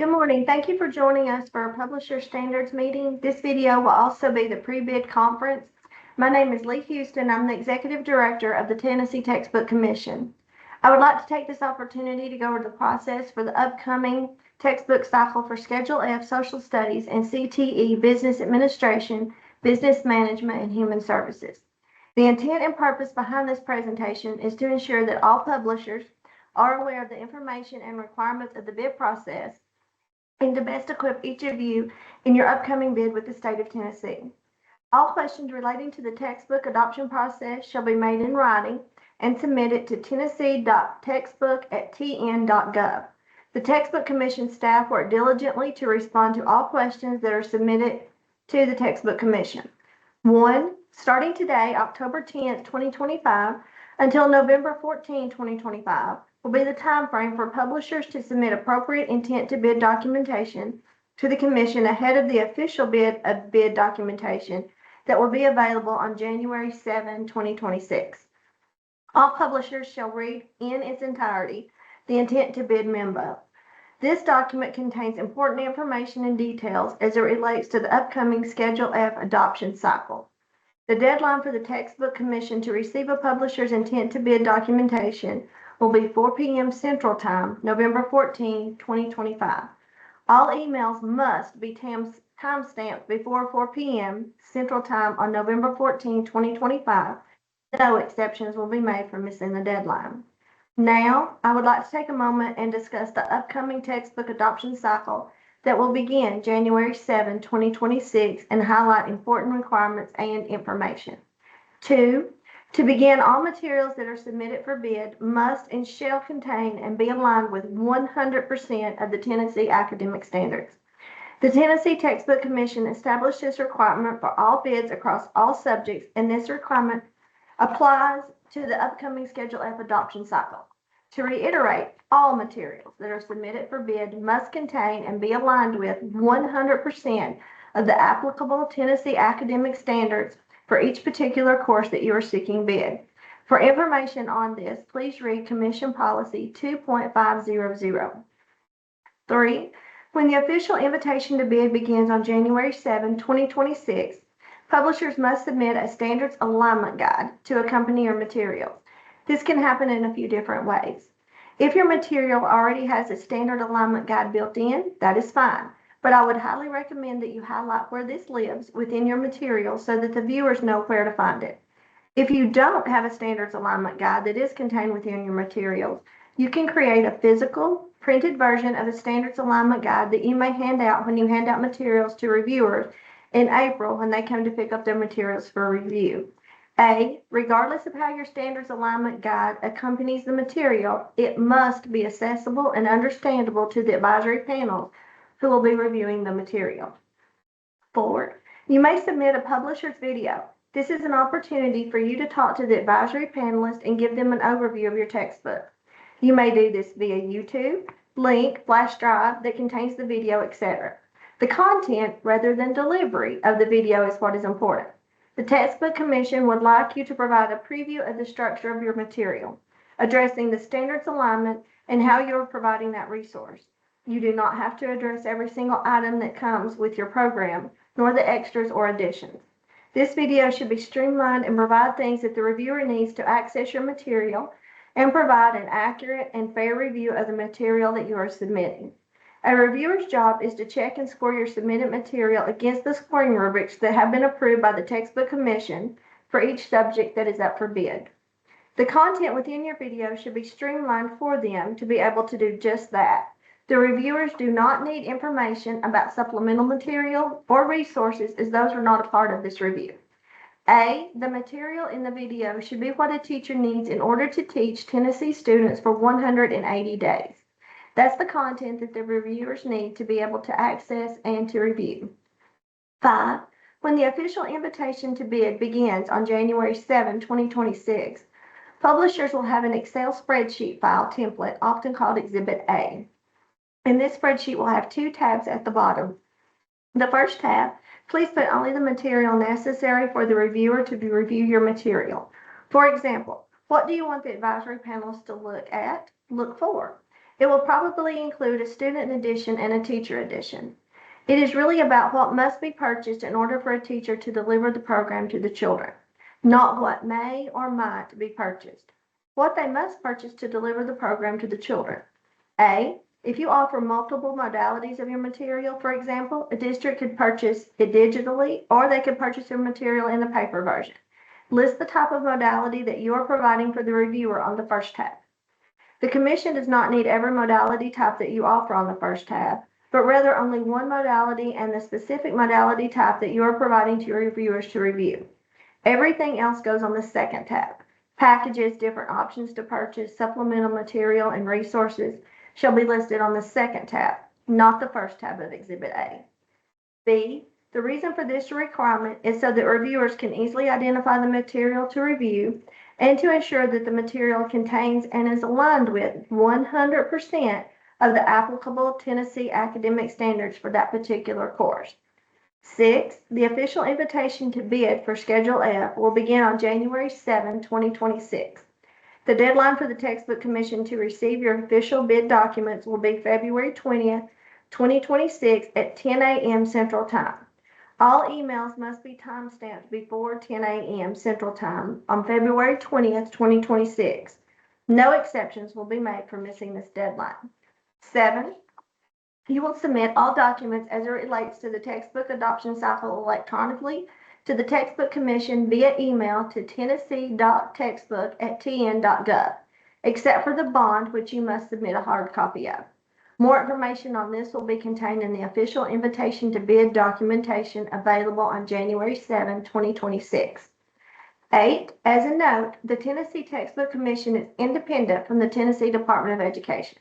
Good morning. Thank you for joining us for our Publisher Standards meeting. This video will also be the pre-bid conference. My name is Lee Houston. I'm the Executive Director of the Tennessee Textbook Commission. I would like to take this opportunity to go over the process for the upcoming textbook cycle for Schedule F Social Studies and CTE Business Administration, Business Management, and Human Services. The intent and purpose behind this presentation is to ensure that all publishers are aware of the information and requirements of the bid process and to best equip each of you in your upcoming bid with the state of Tennessee. All questions relating to the textbook adoption process shall be made in writing and submitted to tennessee.textbook@tn.gov. The Textbook Commission staff work diligently to respond to all questions that are submitted to the Textbook Commission. 1. Starting today, October 10th, 2025, until November 14, 2025, will be the time frame for publishers to submit appropriate intent to bid documentation to the Commission ahead of the official bid documentation that will be available on January 7, 2026. All publishers shall read in its entirety the intent to bid memo. This document contains important information and details as it relates to the upcoming Schedule F adoption cycle. The deadline for the Textbook Commission to receive a publisher's intent to bid documentation will be 4 p.m. Central Time, November 14, 2025. All emails must be timestamped before 4 p.m. Central Time on November 14, 2025. No exceptions will be made for missing the deadline. Now, I would like to take a moment and discuss the upcoming textbook adoption cycle that will begin January 7, 2026, and highlight important requirements and information. 2. To begin, all materials that are submitted for bid must and shall contain and be aligned with 100% of the Tennessee academic standards. The Tennessee Textbook Commission established this requirement for all bids across all subjects, and this requirement applies to the upcoming Schedule F adoption cycle. To reiterate, all materials that are submitted for bid must contain and be aligned with 100% of the applicable Tennessee academic standards for each particular course that you are seeking bid. For information on this, please read Commission Policy 2.500. 3. When the official invitation to bid begins on January 7, 2026, publishers must submit a standards alignment guide to accompany your materials. This can happen in a few different ways. If your material already has a standard alignment guide built in, that is fine, but I would highly recommend that you highlight where this lives within your material so that the viewers know where to find it. If you don't have a standards alignment guide that is contained within your materials, you can create a physical, printed version of a standards alignment guide that you may hand out when you hand out materials to reviewers in April when they come to pick up their materials for review. Regardless of how your standards alignment guide accompanies the material, it must be accessible and understandable to the advisory panels who will be reviewing the material. 4. You may submit a publisher's video. This is an opportunity for you to talk to the advisory panelists and give them an overview of your textbook. You may do this via YouTube, link, flash drive that contains the video, etc. The content rather than delivery of the video is what is important. The Textbook Commission would like you to provide a preview of the structure of your material, addressing the standards alignment and how you are providing that resource. You do not have to address every single item that comes with your program, nor the extras or additions. This video should be streamlined and provide things that the reviewer needs to access your material and provide an accurate and fair review of the material that you are submitting. A reviewer's job is to check and score your submitted material against the scoring rubrics that have been approved by the Textbook Commission for each subject that is up for bid. The content within your video should be streamlined for them to be able to do just that. The reviewers do not need information about supplemental material or resources, as those are not a part of this review. The material in the video should be what a teacher needs in order to teach Tennessee students for 180 days. That's the content that the reviewers need to be able to access and to review. 5. When the official invitation to bid begins on January 7, 2026, publishers will have an Excel spreadsheet file template, often called Exhibit A. And this spreadsheet will have 2 tabs at the bottom. The first tab, please put only the material necessary for the reviewer to review your material. For example, what do you want the advisory panelists to look for? It will probably include a student edition and a teacher edition. It is really about what must be purchased in order for a teacher to deliver the program to the children, not what may or might be purchased. What they must purchase to deliver the program to the children. A, if you offer multiple modalities of your material, for example, a district could purchase it digitally, or they could purchase your material in the paper version. List the type of modality that you are providing for the reviewer on the first tab. The commission does not need every modality type that you offer on the first tab, but rather only one modality and the specific modality type that you are providing to your reviewers to review. Everything else goes on the second tab. Packages, different options to purchase, supplemental material, and resources shall be listed on the second tab, not the first tab of Exhibit A. B, the reason for this requirement is so that reviewers can easily identify the material to review and to ensure that the material contains and is aligned with 100% of the applicable Tennessee academic standards for that particular course. 6, the official invitation to bid for Schedule F will begin on January 7, 2026. The deadline for the Textbook Commission to receive your official bid documents will be February 20th, 2026 at 10 a.m. Central Time. All emails must be timestamped before 10 a.m. Central Time on February 20th, 2026. No exceptions will be made for missing this deadline. 7, you will submit all documents as it relates to the textbook adoption cycle electronically to the Textbook Commission via email to tennessee.textbook@tn.gov, except for the bond, which you must submit a hard copy of. More information on this will be contained in the official invitation to bid documentation available on January 7, 2026. 8, as a note, the Tennessee Textbook Commission is independent from the Tennessee Department of Education.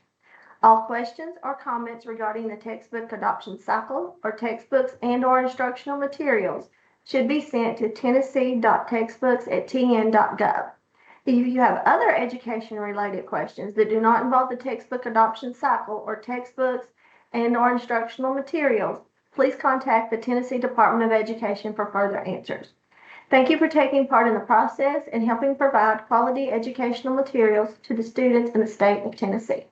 All questions or comments regarding the textbook adoption cycle or textbooks and/or instructional materials should be sent to tennessee.textbooks@tn.gov. If you have other education-related questions that do not involve the textbook adoption cycle or textbooks and/or instructional materials, please contact the Tennessee Department of Education for further answers. Thank you for taking part in the process and helping provide quality educational materials to the students in the state of Tennessee.